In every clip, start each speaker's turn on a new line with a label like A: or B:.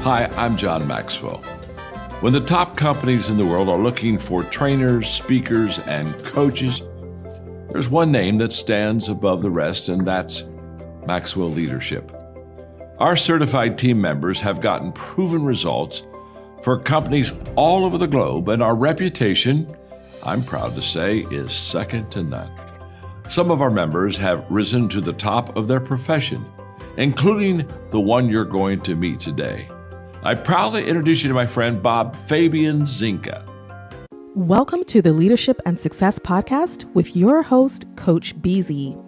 A: Hi, I'm John Maxwell. When the top companies in the world are looking for trainers, speakers, and coaches, there's one name that stands above the rest, and that's Maxwell Leadership. Our certified team members have gotten proven results for companies all over the globe, and our reputation, I'm proud to say, is second to none. Some of our members have risen to the top of their profession, including the one you're going to meet today. I proudly introduce you to my friend Bob Fabian Zinka.
B: Welcome to the Leadership and Success Podcast with your host, Coach BZ.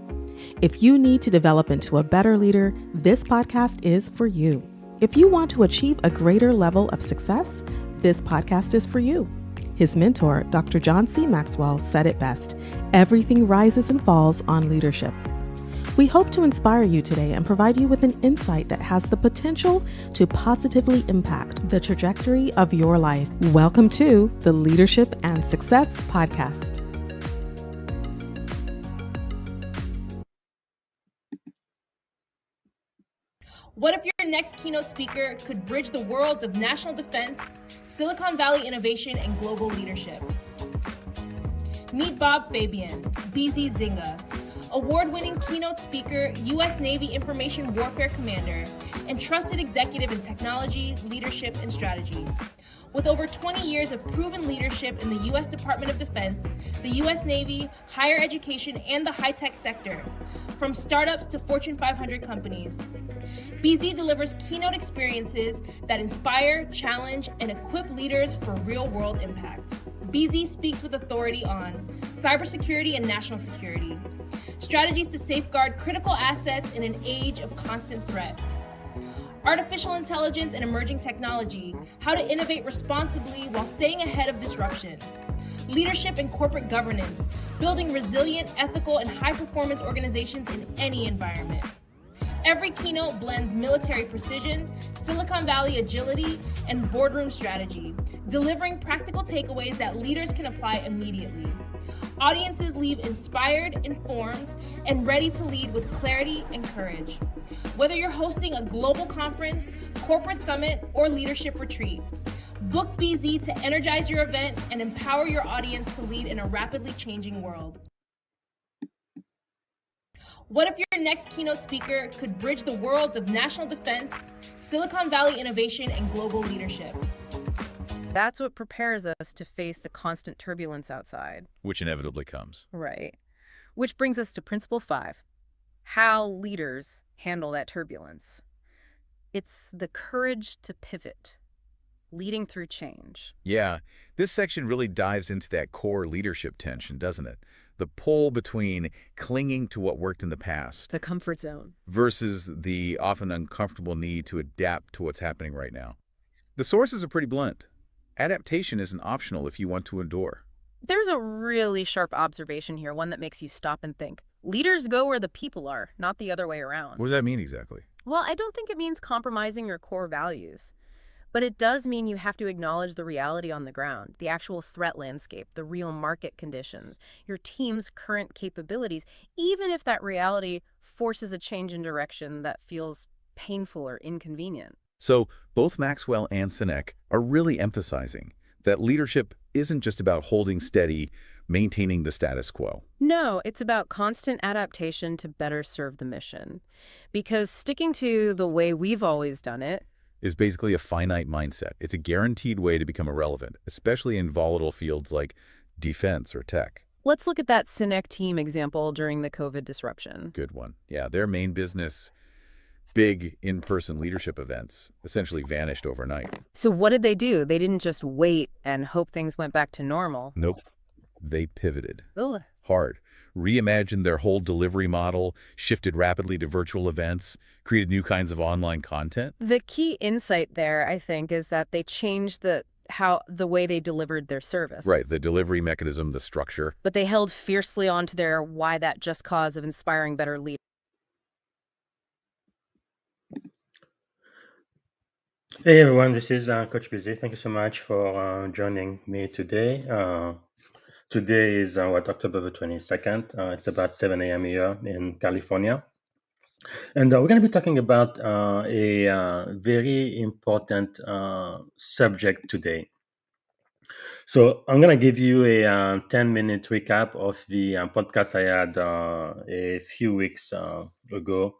B: If you need to develop into a better leader, this podcast is for you. If you want to achieve a greater level of success, this podcast is for you. His mentor, Dr. John C. Maxwell, said it best: everything rises and falls on leadership. We hope to inspire you today and provide you with an insight that has the potential to positively impact the trajectory of your life. Welcome to the Leadership and Success Podcast.
C: What if your next keynote speaker could bridge the worlds of national defense, Silicon Valley innovation, and global leadership? Meet Bob Fabian, BZ Zinga, award-winning keynote speaker, U.S. Navy Information Warfare Commander, and trusted executive in technology, leadership, and strategy. With over 20 years of proven leadership in the U.S. Department of Defense, the U.S. Navy, higher education, and the high-tech sector, from startups to Fortune 500 companies, BZ delivers keynote experiences that inspire, challenge, and equip leaders for real-world impact. BZ speaks with authority on cybersecurity and national security, strategies to safeguard critical assets in an age of constant threat, artificial intelligence and emerging technology, how to innovate responsibly while staying ahead of disruption, leadership and corporate governance, building resilient, ethical, and high-performance organizations in any environment. Every keynote blends military precision, Silicon Valley agility, and boardroom strategy, delivering practical takeaways that leaders can apply immediately. Audiences leave inspired, informed, and ready to lead with clarity and courage. Whether you're hosting a global conference, corporate summit, or leadership retreat, book BZ to energize your event and empower your audience to lead in a rapidly changing world. What if your next keynote speaker could bridge the worlds of national defense, Silicon Valley innovation, and global leadership?
D: That's what prepares us to face the constant turbulence outside.
E: Which inevitably comes.
D: Right. Which brings us to Principle 5, how leaders handle that turbulence. It's the courage to pivot, leading through change.
E: Yeah, this section really dives into that core leadership tension, doesn't it? The pull between clinging to what worked in the past,
D: The comfort zone.
E: versus the often uncomfortable need to adapt to what's happening right now. The sources are pretty blunt. Adaptation isn't optional if you want to endure.
D: There's a really sharp observation here, one that makes you stop and think. Leaders go where the people are, not the other way around.
E: What does that mean exactly?
D: Well, I don't think it means compromising your core values. But it does mean you have to acknowledge the reality on the ground, the actual threat landscape, the real market conditions, your team's current capabilities, even if that reality forces a change in direction that feels painful or inconvenient.
E: So both Maxwell and Sinek are really emphasizing that leadership isn't just about holding steady, maintaining the status quo.
D: No, it's about constant adaptation to better serve the mission. Because sticking to the way we've always done it
E: Is basically a finite mindset. It's a guaranteed way to become irrelevant, especially in volatile fields like defense or tech.
D: Let's look at that Sinek team example during the COVID disruption.
E: Good one. Yeah, their main business, big in-person leadership events, essentially vanished overnight.
D: So what did they do? They didn't just wait and hope things went back to normal.
E: Nope. They pivoted.
D: Ugh.
E: Hard. Reimagined their whole delivery model, shifted rapidly to virtual events, created new kinds of online content.
D: The key insight there, I think, is that they changed the way they delivered their service.
E: Right, the delivery mechanism, the structure.
D: But they held fiercely onto their why that just cause of inspiring better leaders.
F: Hey everyone, this is Coach BZ. Thank you so much for joining me today. Today is October the 22nd. It's about 7 a.m. here in California. And we're going to be talking about a very important subject today. So I'm going to give you a 10-minute recap of the podcast I had a few weeks ago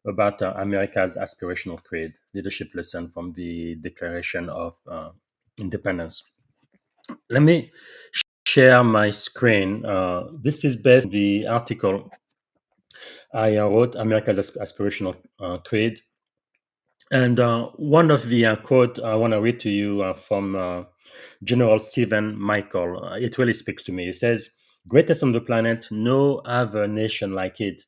F: about America's aspirational creed, leadership lesson from the Declaration of Independence. Let me share my screen. This is based on the article I wrote, America's Aspirational Creed. And one of the quote I want to read to you from General Stephen Michael. It really speaks to me. It says, "Greatest on the planet, no other nation like it.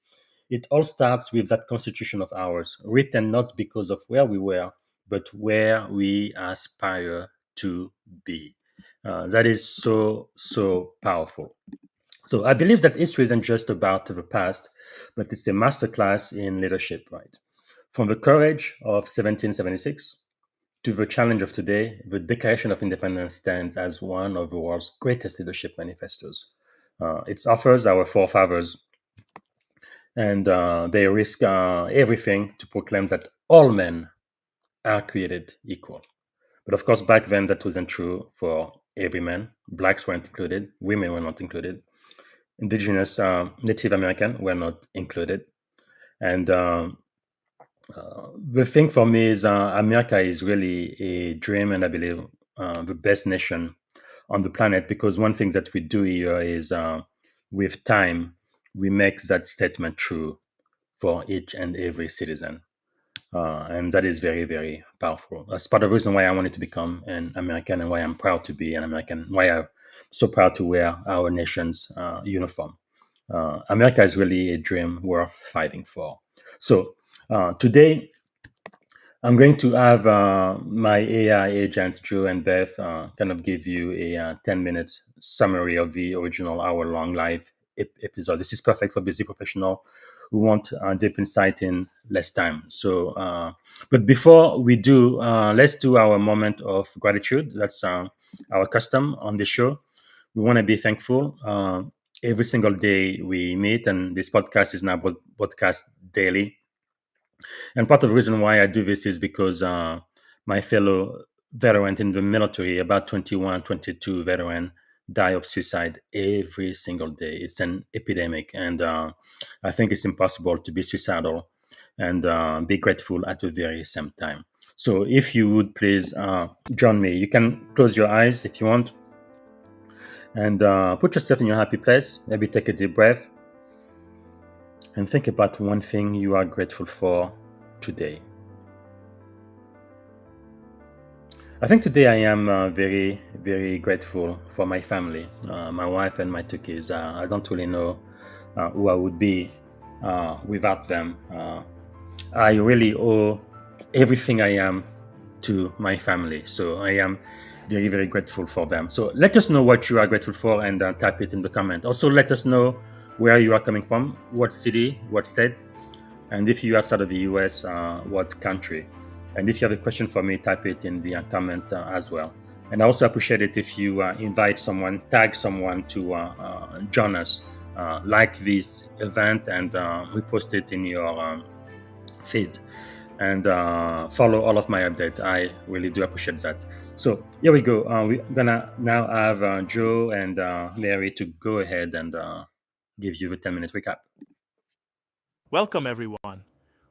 F: It all starts with that Constitution of ours, written not because of where we were, but where we aspire to be." That is so powerful. So I believe that history isn't just about the past, but it's a masterclass in leadership, right? From the courage of 1776 to the challenge of today, the Declaration of Independence stands as one of the world's greatest leadership manifestos. It offers our forefathers, and they risk everything to proclaim that all men are created equal. But of course, back then that wasn't true for every man. Blacks weren't included, women were not included, indigenous Native American were not included. And the thing for me is America is really a dream, and I believe the best nation on the planet, because one thing that we do here is with time, we make that statement true for each and every citizen. And that is very, very powerful. That's part of the reason why I wanted to become an American and why I'm proud to be an American, why I'm so proud to wear our nation's uniform. America is really a dream worth fighting for. So today, I'm going to have my AI agent, Joe and Beth, kind of give you a 10 minutes summary of the original hour long live episode. This is perfect for busy professional who want deep insight in less time. So, but before we do, let's do our moment of gratitude. That's our custom on the show. We want to be thankful. Every single day we meet, and this podcast is now broadcast daily, and part of the reason why I do this is because my fellow veteran in the military, about 21, 22 veteran, die of suicide every single day. It's an epidemic. And I think it's impossible to be suicidal and be grateful at the very same time. So if you would please join me, you can close your eyes if you want and put yourself in your happy place. Maybe take a deep breath and think about one thing you are grateful for today. I think today I am very, very grateful for my family, my wife and my two kids. I don't really know who I would be without them. I really owe everything I am to my family. So I am very, very grateful for them. So let us know what you are grateful for and type it in the comment. Also, let us know where you are coming from, what city, what state, and if you're outside of the US, what country. And if you have a question for me, type it in the comment as well. And I also appreciate it if you invite someone, tag someone to join us, like this event, and repost it in your feed. And follow all of my updates. I really do appreciate that. So here we go. We're gonna now have Joe and Mary to go ahead and give you the 10-minute recap.
G: Welcome, everyone.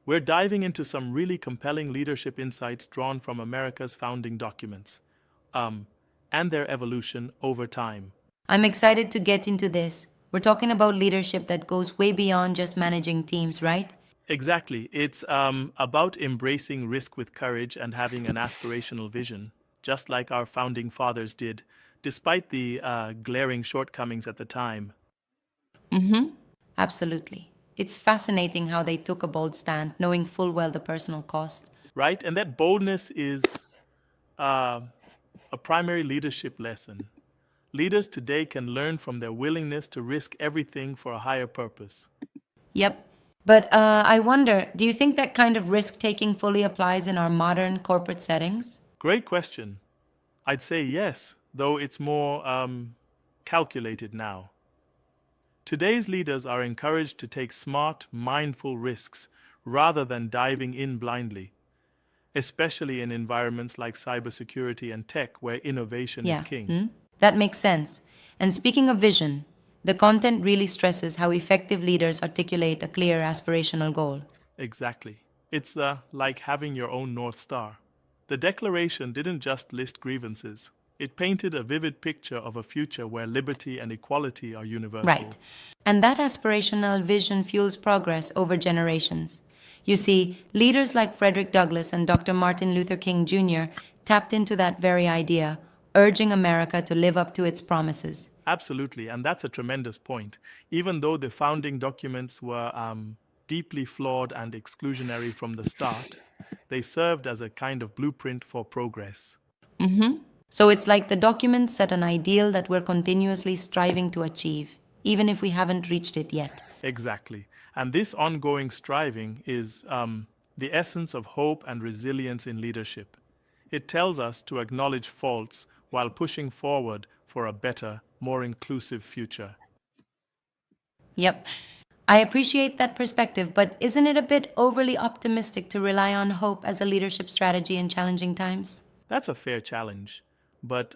G: We're diving into some really compelling leadership insights drawn from America's founding documents, and their evolution over time.
H: I'm excited to get into this. We're talking about leadership that goes way beyond just managing teams, right?
G: Exactly. It's about embracing risk with courage and having an aspirational vision, just like our founding fathers did, despite the glaring shortcomings at the time.
H: Mm-hmm. Absolutely. It's fascinating how they took a bold stand, knowing full well the personal cost.
G: Right? And that boldness is uh, a primary leadership lesson. Leaders today can learn from their willingness to risk everything for a higher purpose.
H: Yep. But I wonder, do you think that kind of risk taking fully applies in our modern corporate settings?
G: Great question. I'd say yes, though it's more calculated now. Today's leaders are encouraged to take smart, mindful risks rather than diving in blindly, especially in environments like cybersecurity and tech where innovation is
H: Yeah,
G: king.
H: that makes sense. And speaking of vision, the content really stresses how effective leaders articulate a clear aspirational goal.
G: Exactly. It's like having your own North Star. The declaration didn't just list grievances, it painted a vivid picture of a future where liberty and equality are
H: Right.
G: universal.
H: And that aspirational vision fuels progress over generations. You see, leaders like Frederick Douglass and Dr. Martin Luther King Jr. tapped into that very idea, urging America to live up to its promises.
G: Absolutely, and that's a tremendous point. Even though the founding documents were deeply flawed and exclusionary from the start, they served as a kind of blueprint for progress.
H: So it's like the documents set an ideal that we're continuously striving to achieve, even if we haven't reached it yet.
G: Exactly. And this ongoing striving is the essence of hope and resilience in leadership. It tells us to acknowledge faults while pushing forward for a better, more inclusive future.
H: Yep. I appreciate that perspective, but isn't it a bit overly optimistic to rely on hope as a leadership strategy in challenging times?
G: That's a fair challenge, but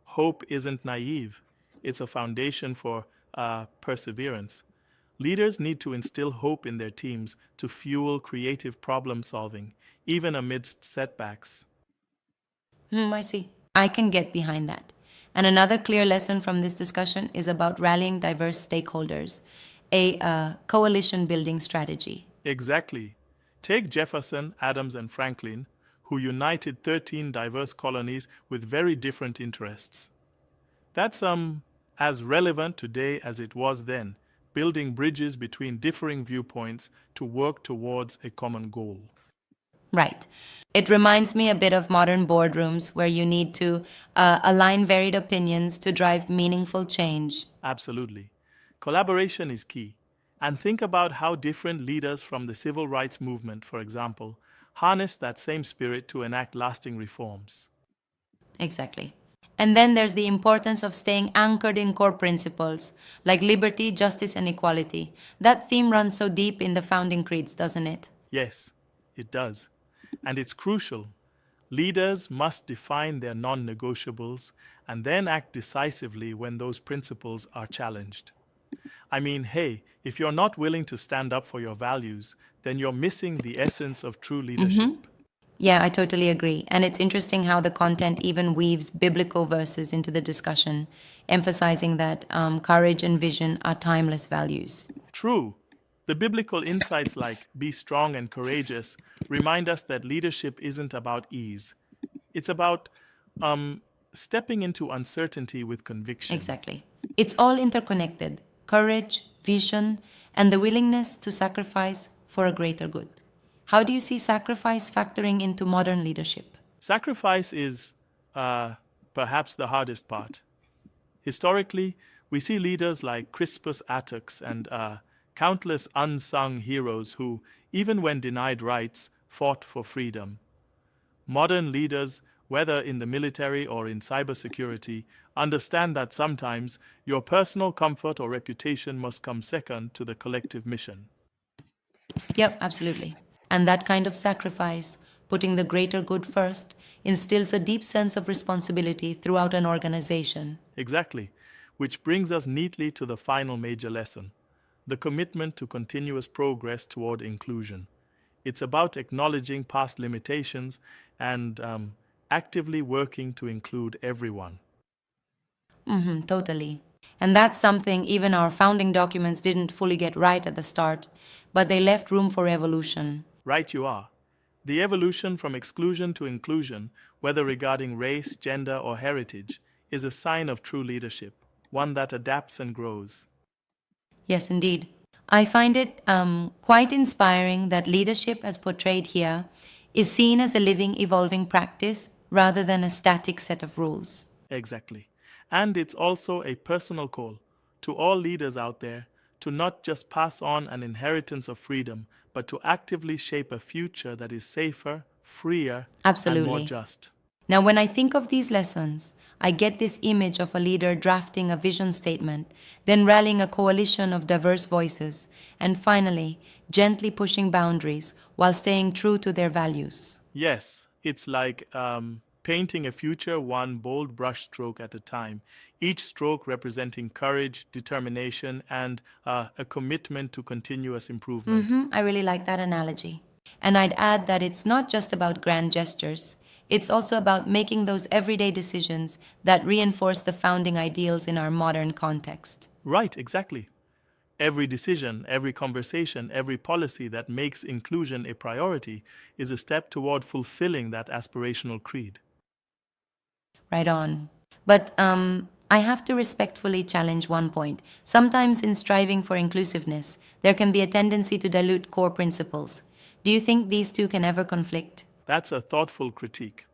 G: hope isn't naive. It's a foundation for perseverance. Leaders need to instill hope in their teams to fuel creative problem solving, even amidst setbacks.
H: I see. I can get behind that. And another clear lesson from this discussion is about rallying diverse stakeholders, a coalition building strategy.
G: Exactly. Take Jefferson, Adams, and Franklin, who united 13 diverse colonies with very different interests. That's as relevant today as it was then, building bridges between differing viewpoints to work towards a common goal.
H: Right. It reminds me a bit of modern boardrooms where you need to align varied opinions to drive meaningful change.
G: Absolutely. Collaboration is key. And think about how different leaders from the civil rights movement, for example, harnessed that same spirit to enact lasting reforms.
H: Exactly. And then there's the importance of staying anchored in core principles like liberty, justice, and equality. That theme runs so deep in the founding creeds, doesn't it?
G: Yes, it does. And it's crucial. Leaders must define their non negotiables and then act decisively when those principles are challenged. I mean, hey, if you're not willing to stand up for your values, then you're missing the essence of true leadership.
H: Yeah, I totally agree. And it's interesting how the content even weaves biblical verses into the discussion, emphasizing that courage and vision are timeless values.
G: True. The biblical insights like be strong and courageous remind us that leadership isn't about ease. It's about stepping into uncertainty with conviction.
H: Exactly. It's all interconnected courage, vision, and the willingness to sacrifice for a greater good. How do you see sacrifice factoring into modern leadership?
G: Sacrifice is perhaps the hardest part. Historically, we see leaders like Crispus Attucks and countless unsung heroes who, even when denied rights, fought for freedom. Modern leaders, whether in the military or in cybersecurity, understand that sometimes your personal comfort or reputation must come second to the collective mission.
H: Yep, absolutely. And that kind of sacrifice, putting the greater good first, instills a deep sense of responsibility throughout an organization.
G: Exactly, which brings us neatly to the final major lesson, the commitment to continuous progress toward inclusion. It's about acknowledging past limitations and actively working to include everyone.
H: Totally. And that's something even our founding documents didn't fully get right at the start, but they left room for evolution.
G: Right, you are. The evolution from exclusion to inclusion, whether regarding race, gender, or heritage, is a sign of true leadership, one that adapts and grows.
H: Yes, indeed. I find it quite inspiring that leadership, as portrayed here, is seen as a living, evolving practice rather than a static set of rules.
G: Exactly. And it's also a personal call to all leaders out there to not just pass on an inheritance of freedom, but to actively shape a future that is safer, freer, and more
H: Absolutely.
G: just.
H: Now, when I think of these lessons, I get this image of a leader drafting a vision statement, then rallying a coalition of diverse voices, and finally, gently pushing boundaries while staying true to their values.
G: Yes, it's like painting a future one bold brushstroke at a time, each stroke representing courage, determination, and a commitment to continuous improvement.
H: I really like that analogy. And I'd add that it's not just about grand gestures, it's also about making those everyday decisions that reinforce the founding ideals in our modern context.
G: Right, exactly. Every decision, every conversation, every policy that makes inclusion a priority is a step toward fulfilling that aspirational creed.
H: Right on. But I have to respectfully challenge one point. Sometimes, in striving for inclusiveness, there can be a tendency to dilute core principles. Do you think these two can ever conflict?
G: That's a thoughtful critique.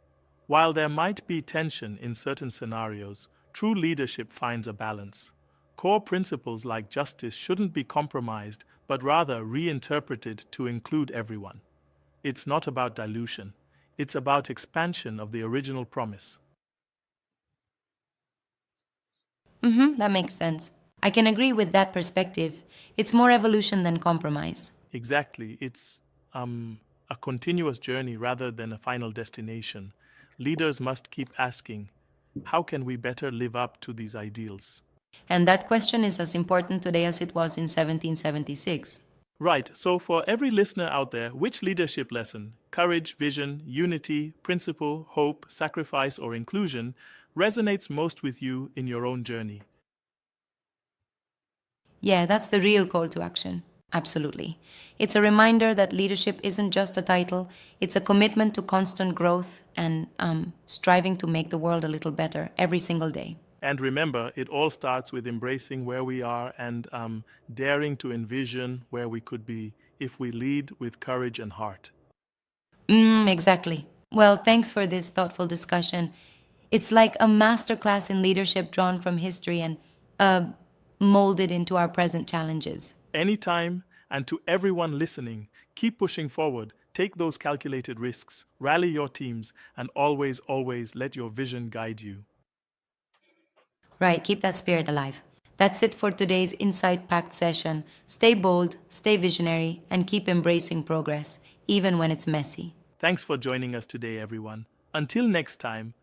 G: While there might be tension in certain scenarios, true leadership finds a balance. Core principles like justice shouldn't be compromised, but rather reinterpreted to include everyone. It's not about dilution, it's about expansion of the original promise.
H: That makes sense. I can agree with that perspective. It's more evolution than compromise.
G: Exactly, it's a continuous journey rather than a final destination. Leaders must keep asking, how can we better live up to these ideals?
H: And that question is as important today as it was in 1776.
G: Right, so for every listener out there, which leadership lesson, courage, vision, unity, principle, hope, sacrifice, or inclusion resonates most with you in your own journey?
H: Yeah, that's the real call to action. Absolutely. It's a reminder that leadership isn't just a title, it's a commitment to constant growth and striving to make the world a little better every single day.
G: And remember, it all starts with embracing where we are and daring to envision where we could be if we lead with courage and heart.
H: Exactly. Well, thanks for this thoughtful discussion. It's like a masterclass in leadership drawn from history and uh, molded into our present challenges.
G: Anytime, and to everyone listening, keep pushing forward, take those calculated risks, rally your teams, and always, always let your vision guide you.
H: Right, keep that spirit alive. That's it for today's insight packed session. Stay bold, stay visionary, and keep embracing progress, even when it's messy.
G: Thanks for joining us today, everyone. Until next time,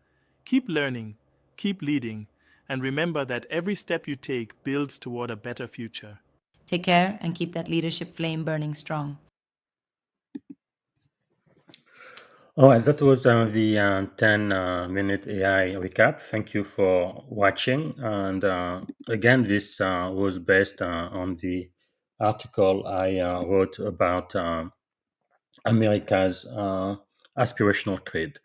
G: keep learning, keep leading, and remember that every step you take builds toward a better future.
H: Take care and keep that leadership flame burning strong.
F: All right, that was the 10-minute AI recap. Thank you for watching. And again, this was based on the article I wrote about America's aspirational creed,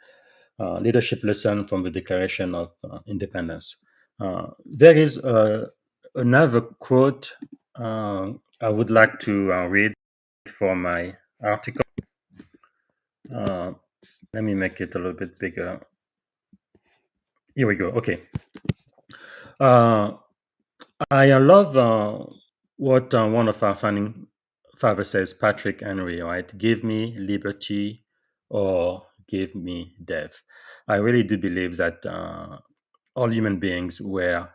F: leadership lesson from the Declaration of Independence. There is another quote I would like to read for my article. Uh, Let me make it a little bit bigger. Here we go. Okay. Uh, I love what one of our founding fathers says, Patrick Henry, right? Give me liberty or give me death. I really do believe that all human beings were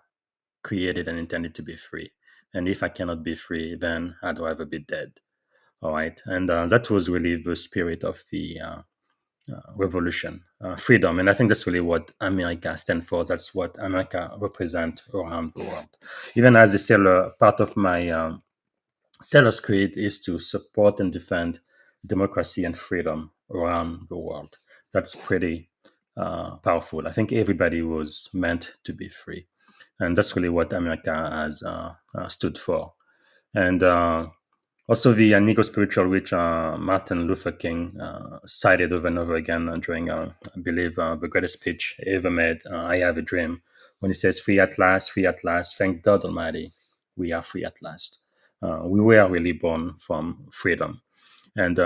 F: created and intended to be free. And if I cannot be free, then I'd rather be dead. All right. And that was really the spirit of the revolution, freedom. And I think that's really what America stands for. That's what America represents around the world. Even as a sailor, part of my sailor's creed is to support and defend democracy and freedom around the world. That's pretty powerful. I think everybody was meant to be free. And that's really what America has stood for. And also, the Negro spiritual, which Martin Luther King cited over and over again during, I believe, the greatest speech he ever made, I Have a Dream, when he says, free at last, thank God Almighty, we are free at last. We were really born from freedom. And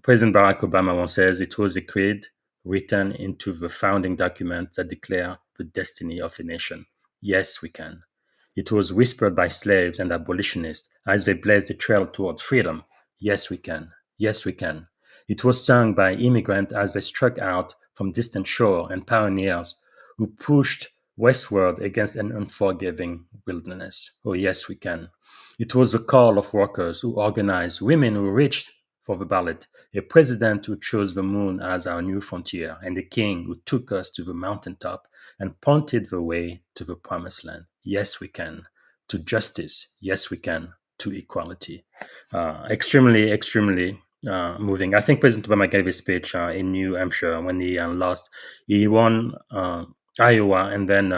F: President Barack Obama once says it was a creed written into the founding document that declare the destiny of a nation. Yes, we can. It was whispered by slaves and abolitionists as they blazed the trail toward freedom. Yes, we can. Yes, we can. It was sung by immigrants as they struck out from distant shore and pioneers who pushed westward against an unforgiving wilderness. Oh, yes, we can. It was the call of workers who organized, women who reached for the ballot, a president who chose the moon as our new frontier, and a king who took us to the mountaintop and pointed the way to the promised land. Yes, we can. To justice. Yes, we can. To equality. Extremely moving. I think President Obama gave a speech in New Hampshire when he lost. He won Iowa, and then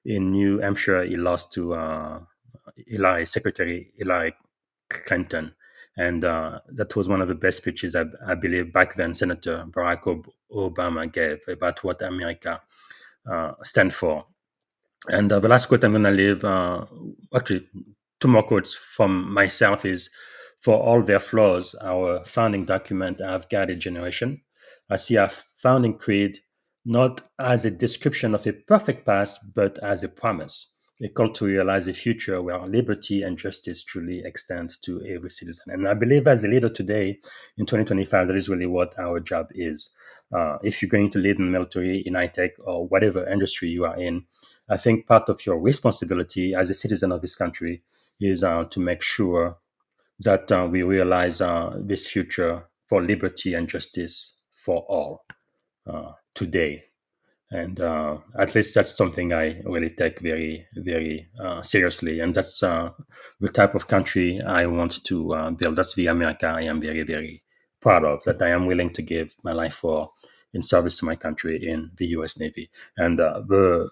F: in New Hampshire he lost to Secretary Hillary Clinton. And that was one of the best speeches, I believe, back then Senator Barack Obama gave about what America stands for. And the last quote I'm going to leave, actually, two more quotes from myself is, for all their flaws, our founding document have guided generation. I see our founding creed not as a description of a perfect past, but as a promise, a call to realize a future where liberty and justice truly extend to every citizen. And I believe as a leader today in 2025, that is really what our job is. If you're going to lead in the military, in high tech, or whatever industry you are in, I think part of your responsibility as a citizen of this country is to make sure that we realize this future for liberty and justice for all today. And at least that's something I really take very, very seriously. And that's the type of country I want to build. That's the America I am very, very proud of, that I am willing to give my life for in service to my country in the US Navy. And the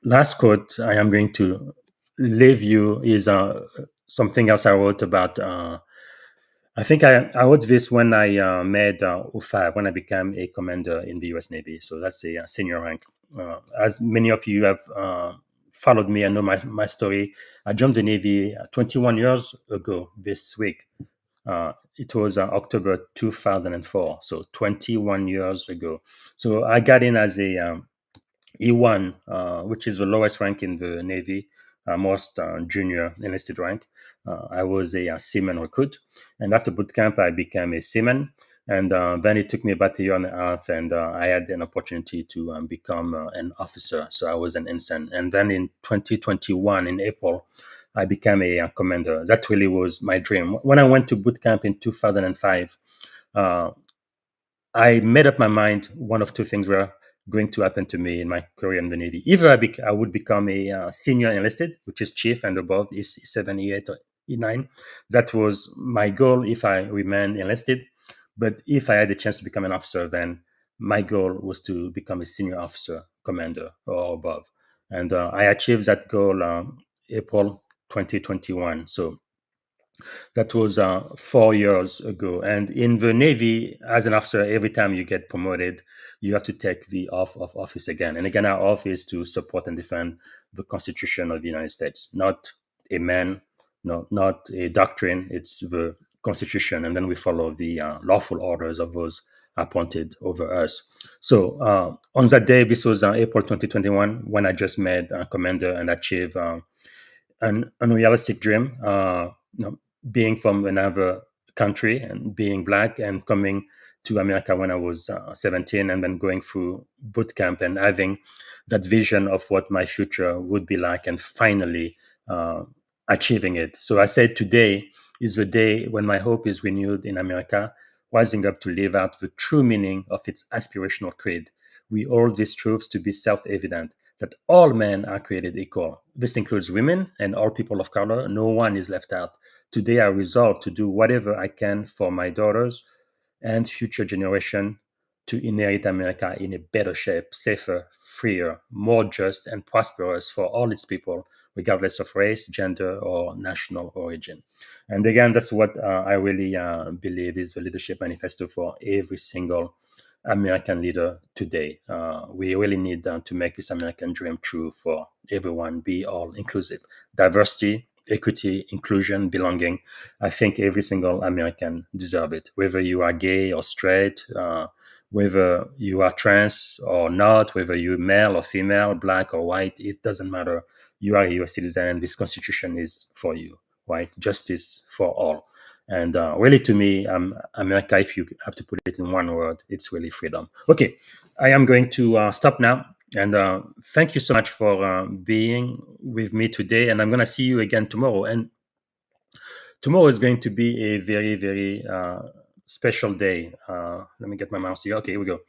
F: last quote I am going to leave you is something else I wrote about. I think I wrote this when I made O5, when I became a commander in the US Navy. So that's a senior rank. As many of you have followed me and know my story, I joined the Navy 21 years ago this week. It was October 2004, so 21 years ago. So I got in as a E1, which is the lowest rank in the Navy, most junior enlisted rank. I was a seaman recruit, and after boot camp, I became a seaman. And then it took me about a year and a half, and I had an opportunity to become an officer. So I was an ensign. And then in 2021, in April, I became a commander. That really was my dream. When I went to boot camp in 2005, I made up my mind one of two things were going to happen to me in my career in the Navy. Either I would become a senior enlisted, which is chief and above, is E7, E8, or E9. That was my goal if I remained enlisted. But if I had a chance to become an officer, then my goal was to become a senior officer, commander, or above. And I achieved that goal April 2021. So that was 4 years ago. And in the Navy, as an officer, every time you get promoted, you have to take the oath of office again. And again, our oath is to support and defend the Constitution of the United States, not a man, no, not a doctrine. It's the Constitution, and then we follow the lawful orders of those appointed over us. So on that day, this was April 2021, when I just made commander and achieved an unrealistic dream. Being from another country and being black and coming to America when I was 17, and then going through boot camp and having that vision of what my future would be like, and finally achieving it. So I said today is the day when my hope is renewed in America, rising up to live out the true meaning of its aspirational creed. We hold these truths to be self-evident, that all men are created equal. This includes women and all people of color. No one is left out. Today, I resolve to do whatever I can for my daughters and future generation to inherit America in a better shape, safer, freer, more just, and prosperous for all its people, regardless of race, gender, or national origin. And again, that's what I really believe is the leadership manifesto for every single American leader today. We really need to make this American dream true for everyone, be all inclusive. Diversity, equity, inclusion, belonging. I think every single American deserves it, whether you are gay or straight, whether you are trans or not, whether you're male or female, black or white, it doesn't matter. You are a US citizen, and this constitution is for you, right? Justice for all. And really, to me, America, if you have to put it in one word, it's really freedom. Okay, I am going to stop now. And thank you so much for being with me today. And I'm going to see you again tomorrow. And tomorrow is going to be a very, very special day. Let me get my mouse here. Okay, here we go.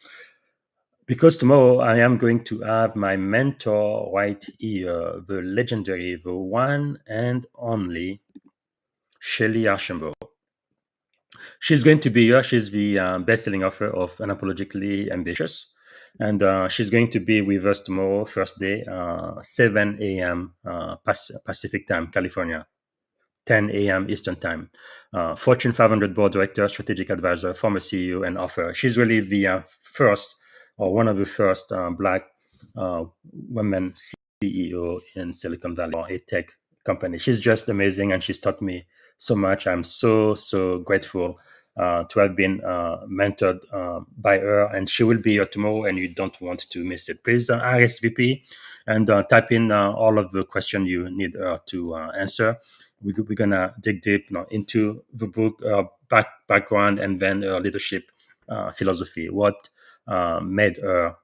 F: Because tomorrow I am going to have my mentor right here, the legendary, the one and only Shelly Archambault. She's going to be here. She's the best-selling author of Unapologetically Ambitious. And she's going to be with us tomorrow, first day, 7 a.m. Pacific time, California. 10 a.m. Eastern Time. Fortune 500 board director, strategic advisor, former CEO, and author. She's really the first, or one of the first, Black women CEO in Silicon Valley, or a tech company. She's just amazing, and she's taught me so much. I'm so grateful to have been mentored by her, and she will be here tomorrow, and you don't want to miss it. Please RSVP and type in all of the questions you need her to answer. We're gonna dig deep into the book background, and then her leadership philosophy, what made her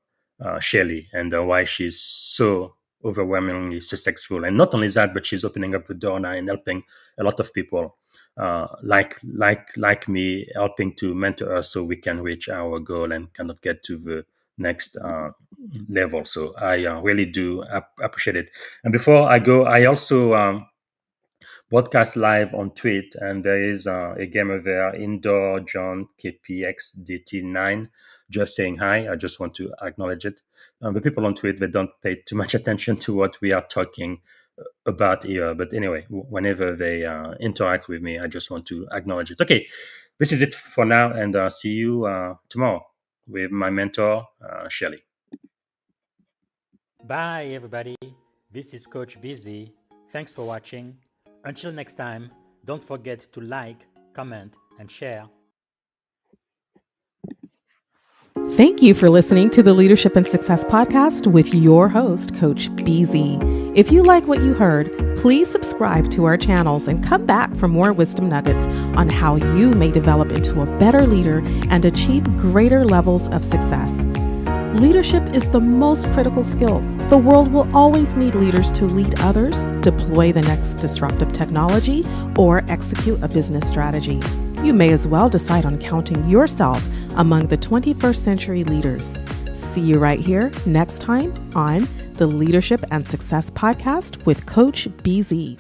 F: Shelley, and why she's so overwhelmingly successful. And not only that, but she's opening up the door now and helping a lot of people like me, helping to mentor us so we can reach our goal and kind of get to the next level. So I really do appreciate it. And before I go, I also broadcast live on Twitch, and there is a gamer there, Indoor John KPXDT9, just saying hi. I just want to acknowledge it. The people on Twitch, they don't pay too much attention to what we are talking about here, but anyway, whenever they interact with me, I just want to acknowledge it. Okay, this is it for now, and see you tomorrow with my mentor, Shelly.
I: Bye, everybody. This is Coach Busy. Thanks for watching. Until next time, don't forget to like, comment, and share.
B: Thank you for listening to the Leadership and Success Podcast with your host, Coach BZ. If you like what you heard, please subscribe to our channels and come back for more wisdom nuggets on how you may develop into a better leader and achieve greater levels of success. Leadership is the most critical skill. The world will always need leaders to lead others, deploy the next disruptive technology, or execute a business strategy. You may as well decide on counting yourself among the 21st century leaders. See you right here next time on the Leadership and Success Podcast with Coach BZ.